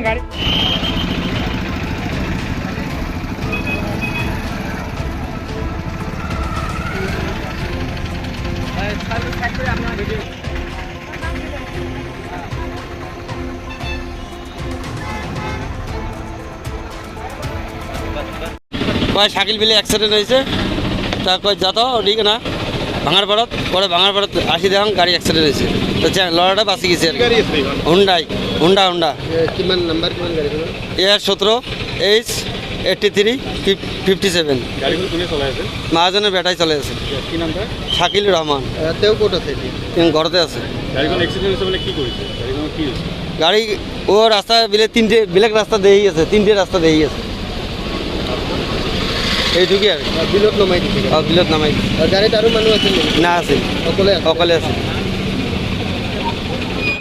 গাড়ি কয় শাকিল বিলে অ্যাক্সিডেন্ট হয়েছে তা কয় যত ঠিক না ভাঙার পাড়ত পরে ভাঙার পাড়ত আসি দেখুন গাড়ি অ্যাক্সিডেন্ট হয়েছে তো লড়াটা বাঁচি গেছে হুন্ডা কিমান নাম্বার কিমান গাড়ীখন এয়ার 17H8357 গাড়ীখন কোনে চলাই আছে মহাজনের বেটাই চলে আছে কি নাম তার শাকিল রহমান তেওঁ ক'ত আছে ঘৰতে আছে গাড়ীখন এক্সিডেণ্ট হৈছে মানে কি কৰিছে গাড়ীখন কি হৈছে গাড়ি ও রাস্তা বিলে তিনটে বেলেগ রাস্তা দেই আছে তিনটে রাস্তা দেই আছে এইটুকুই আর বিলত নমাই দিছে বিলত নামাই গাড়ীত আৰু মানুহ আছিল নেকি না আছে অকলে অকলে আছে